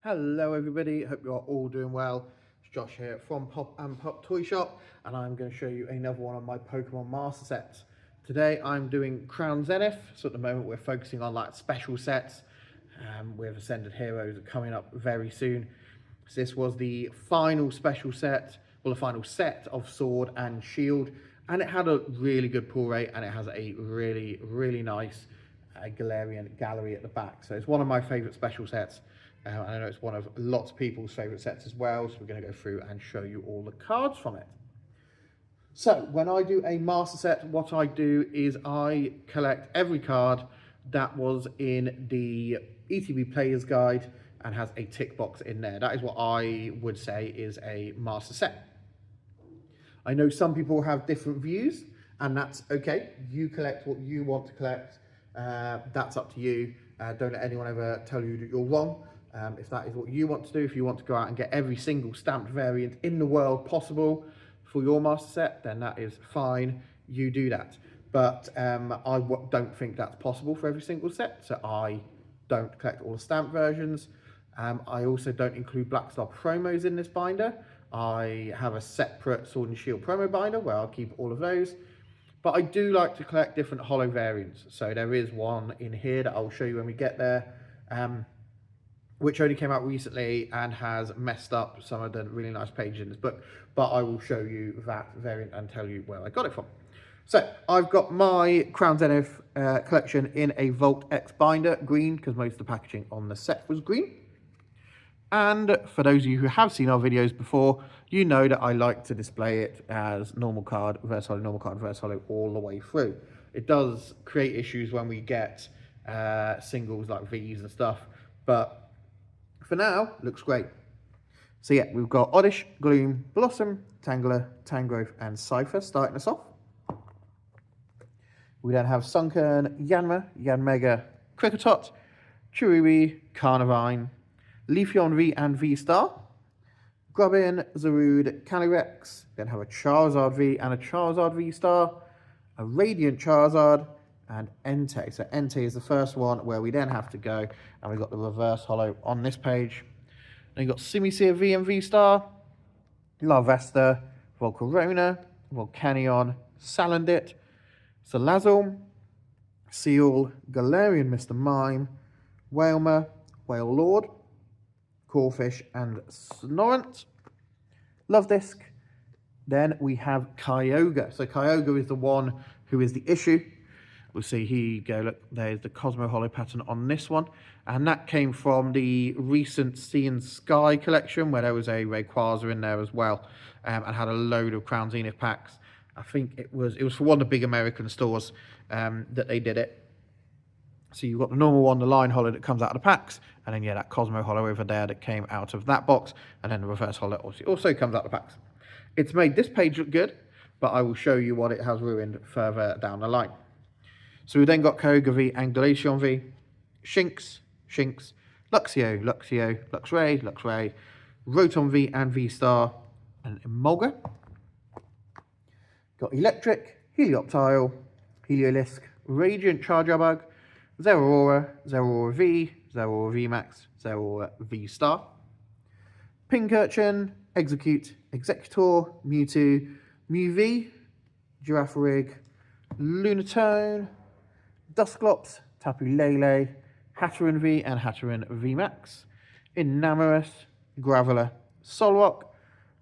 Hello everybody, hope you are all doing well. It's Josh here from Pop and Pop Toy Shop, and I'm going to show you another one of my Pokemon Master Sets. Today I'm doing Crown Zenith, so at the moment we're focusing on like special sets with Ascended Heroes coming up very soon. So this was the final special set, well the final set of Sword and Shield, and it had a really good pull rate and it has a really nice Galarian Gallery at the back. So it's one of my favourite special sets. I know it's one of lots of people's favourite sets as well, so we're going to go through and show you all the cards from it. So when I do a master set, what I do is I collect every card that was in the ETB Players guide and has a tick box in there. That is what I would say is a master set. I know some people have different views, and that's okay. You collect what you want to collect. That's up to you. Don't let anyone ever tell you that you're wrong. If that is what you want to do, if you want to go out and get every single stamped variant in the world possible for your master set, then that is fine. You do that. But I don't think that's possible for every single set, so I don't collect all the stamped versions. I also don't include Black Star promos in this binder. I have a separate Sword and Shield promo binder where I'll keep all of those. But I do like to collect different holo variants. So there is one in here that I'll show you when we get there, which only came out recently and has messed up some of the really nice pages in this book. But I will show you that variant and tell you where I got it from. So I've got my Crown Zenith collection in a Volt X binder, green, because most of the packaging on the set was green. And for those of you who have seen our videos before, you know that I like to display it as normal card, reverse holo, normal card, reverse holo all the way through. It does create issues when we get singles like V's and stuff, but for now, looks great. So yeah, we've got Oddish, Gloom, Blossom, Tangler, Tangrowth, and Cypher starting us off. We then have Sunkern, Yanma, Yanmega, Kricketot, Cherubi, Carnivine, Leafeon V and V-Star, Grubbin, Zarude, Calyrex, then have a Charizard V and a Charizard V-Star, a Radiant Charizard, and Entei. So Entei is the first one where we then have to go, and we've got the reverse holo on this page. Then you've got Simisear V and V-Star, Larvesta, Volcarona, Volcanion, Salandit, Salazzle, Seal, Galarian Mr. Mime, Wailmer, Wailord, Corphish, and Snorant. Love Disc. Then we have Kyogre. So Kyogre is the one who is the issue. We'll see, here you go, look, there's the Cosmo Holo pattern on this one. And that came from the recent Sea and Sky collection, where there was a Rayquaza in there as well, and had a load of Crown Zenith packs. I think it was for one of the big American stores that they did it. So you've got the normal one, the line holo that comes out of the packs, and then yeah, that Cosmo holo over there that came out of that box, and then the reverse holo also comes out of the packs. It's made this page look good, but I will show you what it has ruined further down the line. So we then got Kyogre V and Glaceon V, Shinx, Luxio, Luxray, Rotom V and V-Star, and Emolga. Got Electric, Helioptile, Heliolisk, Radiant Charjabug, Zeraora V, Zeraora VMAX, Zeraora V-Star, Pincurchin, Execute, Executor, Mewtwo, Mew-V, Girafarig, Lunatone, Dusclops, Tapu Lele, Hatterene V and Hatterene VMAX, Enamorus, Graveler, Solrock,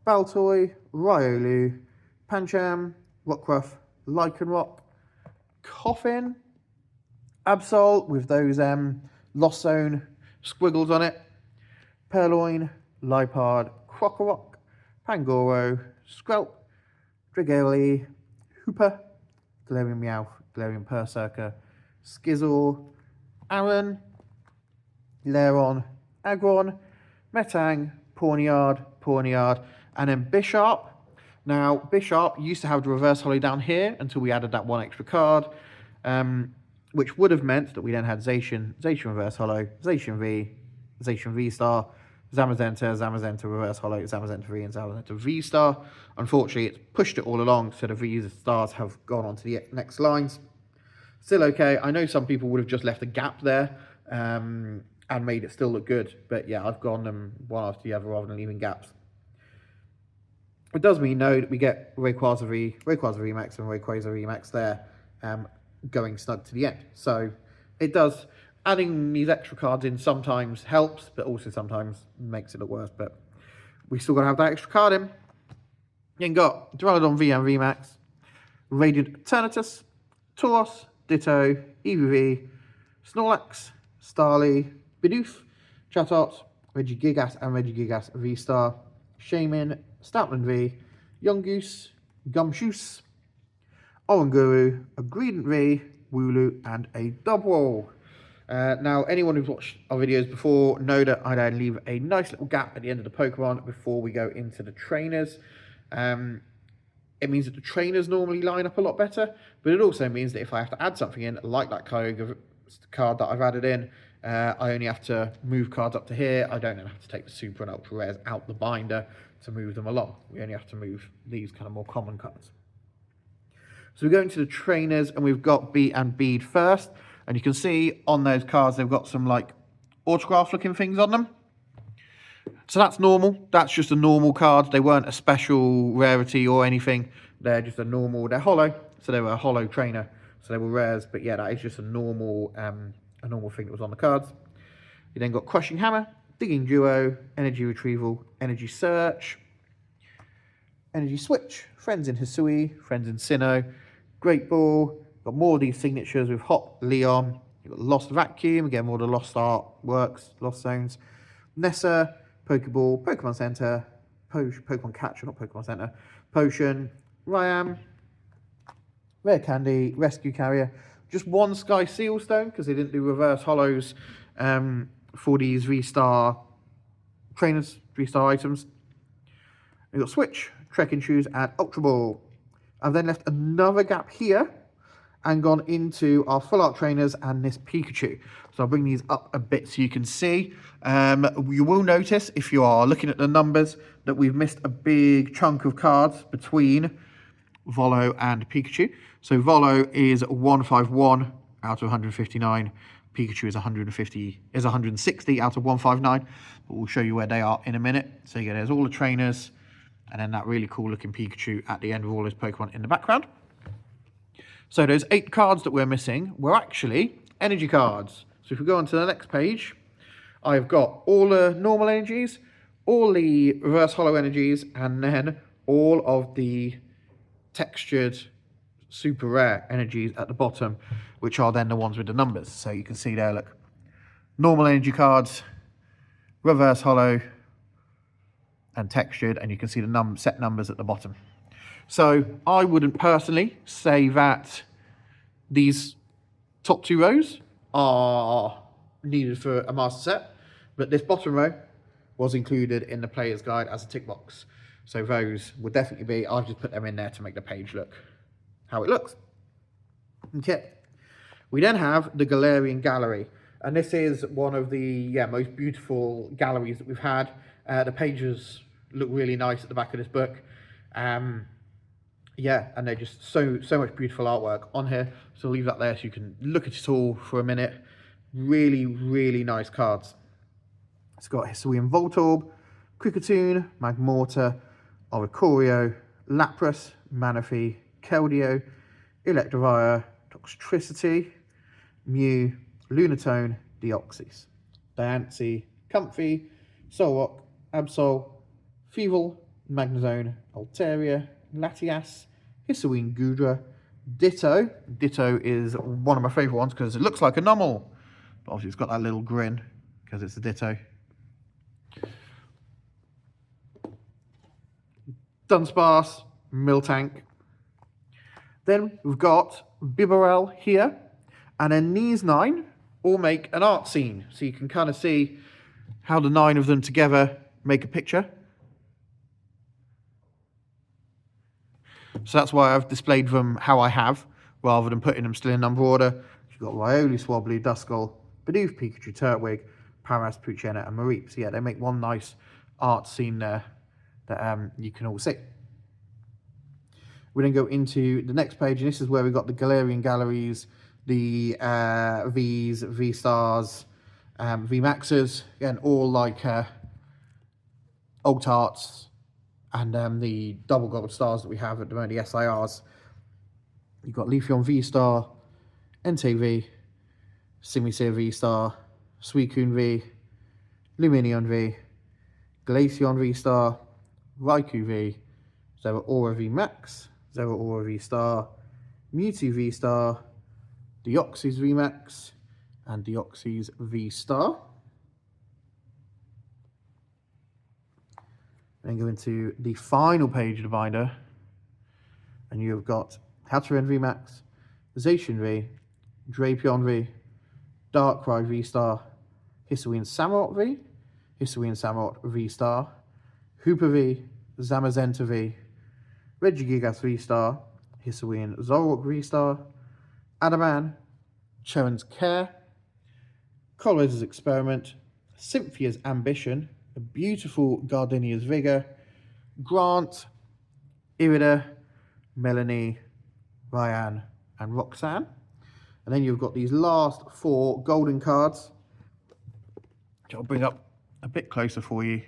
Baltoy, Riolu, Pancham, Rockruff, Lycanroc, Coffin, Absol with those Lost Zone squiggles on it, Purloin, Lipard, Krokorok, Pangoro, Skrelp, Dragoli, Hooper, Galarian Meowth, Galarian Berserker, Skizzle, Aaron, Lairon, Aggron, Metang, Pawniard, and then Bisharp. Now, Bisharp used to have the reverse holo down here until we added that one extra card, which would have meant that we then had Zacian reverse holo, Zacian V, Zacian V-Star, Zamazenta reverse holo, Zamazenta V, and Zamazenta V-Star. Unfortunately, it's pushed it all along, so the V-Stars have gone on to the next lines. Still okay. I know some people would have just left a gap there, and and made it still look good. But yeah, I've gone them one after the other rather than leaving gaps. It does mean, though, that we get Rayquaza VMAX and Rayquaza VMAX there going snug to the end. So it does, adding these extra cards in sometimes helps, but also sometimes makes it look worse. But we still got to have that extra card in. Then got Duraludon V and VMAX, Radiant Eternatus, Tauros, Ditto, EVV, Snorlax, Starly, Bidoof, Chatot, Regigigas and Regigigas V-Star, Shaman, Stoutland V, Yungoos, Gumshoos, Oranguru, a Greedent V, Wooloo, and a Double. Now, anyone who's watched our videos before know that I then leave a nice little gap at the end of the Pokemon before we go into the trainers. It means that the trainers normally line up a lot better, but it also means that if I have to add something in, like that card that I've added in, I only have to move cards up to here. I don't then have to take the super and ultra rares out the binder to move them along. We only have to move these kind of more common cards. So we go into the trainers, and we've got Beat and Bead first, and you can see on those cards they've got some like autograph looking things on them. So that's normal. That's just a normal card. They weren't a special rarity or anything. They're just a normal. They're hollow, so they were a hollow trainer. So they were rares, but yeah, that is just a normal thing that was on the cards. You then got Crushing Hammer, Digging Duo, Energy Retrieval, Energy Search, Energy Switch, Friends in Hisui, Friends in Sinnoh, Great Ball. Got more of these signatures with Hop, Leon. You've got Lost Vacuum, again, more of the Lost Art works, Lost Zones. Nessa, Pokeball, Pokemon Center, Pokemon Catcher, not Pokemon Center, Potion, Ryam, Rare Candy, Rescue Carrier. Just one Sky Seal Stone, because they didn't do reverse hollows for these V-Star trainers, V-Star items. We've got Switch, Trekking Shoes, and Ultra Ball. I've then left another gap here and gone into our full art trainers and this Pikachu. So I'll bring these up a bit so you can see. You will notice, if you are looking at the numbers, that we've missed a big chunk of cards between Volo and Pikachu. So Volo is 151 out of 159. Pikachu is 160 out of 159. But we'll show you where they are in a minute. So yeah, there's all the trainers, and then that really cool looking Pikachu at the end of all those Pokemon in the background. So those 8 cards that we're missing were actually energy cards. So if we go on to the next page, I've got all the normal energies, all the reverse hollow energies, and then all of the textured super rare energies at the bottom, which are then the ones with the numbers. So you can see there, look, normal energy cards, reverse hollow, and textured, and you can see the set numbers at the bottom. So I wouldn't personally say that these top 2 rows are needed for a master set, but this bottom row was included in the player's guide as a tick box. So those would definitely be, I've just put them in there to make the page look how it looks. Okay. We then have the Galarian Gallery, and this is one of the most beautiful galleries that we've had. The pages look really nice at the back of this book. Yeah, and they're just so much beautiful artwork on here. So I'll leave that there so you can look at it all for a minute. Really, really nice cards. It's got Hisuian Voltorb, Kricketune, Magmortar, Oricorio, Lapras, Manaphy, Keldeo, Electivire, Toxtricity, Mew, Lunatone, Deoxys, Diancie, Comfey, Solrock, Absol, Feeble, Magnezone, Altaria, Latias, Hisuian Gudra, Ditto. Ditto is one of my favourite ones because it looks like a Numel. But obviously it's got that little grin because it's a Ditto. Dunsparce, Miltank. Then we've got Bibarel here. And then these 9 all make an art scene. So you can kind of see how the 9 of them together make a picture. So that's why I've displayed them how I have, rather than putting them still in number order. You've got Riolu, Swablu, Duskull, Bidoof, Pikachu, Turtwig, Paras, Poochyena, and Mareep. So yeah, they make one nice art scene there that you can all see. We then go into the next page, and this is where we've got the Galarian Galleries, the Vs, V-Stars, VMAXs, again, all like Alt Arts and the double gold stars that we have at the moment, the SIRs. You've got Leafeon V-Star, NTV, Simisear V-Star, Suicune V, Lumineon V, Glaceon V-Star, Raikou V, Zeraora V Max, Zeraora V Star, Mewtwo V Star, Deoxys V Max, and Deoxys V Star. Then go into the final page of the binder, and you've got Hatterene V Max, Zacian V, Drapion V, Darkrai V Star, Hisuian Samurott V, Hisuian Samurott V Star, Hooper V, Zamazenta V, Regigigas V Star, Hisuian Zoroark V Star, Adaman, Cheren's Care, Colress's Experiment, Cynthia's Ambition, a beautiful Gardenia's Vigor, Grant, Irida, Melanie, Ryan, and Roxanne. And then you've got these last 4 golden cards, which I'll bring up a bit closer for you.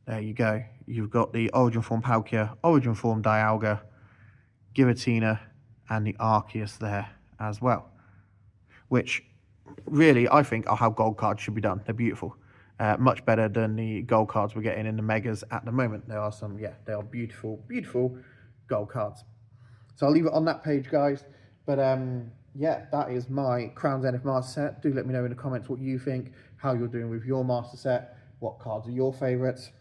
There you go. You've got the Origin Form Palkia, Origin Form Dialga, Giratina, and the Arceus there as well. Which, really, I think are how gold cards should be done. They're beautiful. Much better than the gold cards we're getting in the Megas at the moment. There are some, yeah, they are beautiful, beautiful gold cards. So I'll leave it on that page, guys. But, yeah, that is my Crown Zenith Master Set. Do let me know in the comments what you think, how you're doing with your Master Set, what cards are your favourites.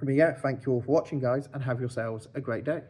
But yeah, thank you all for watching, guys, and have yourselves a great day.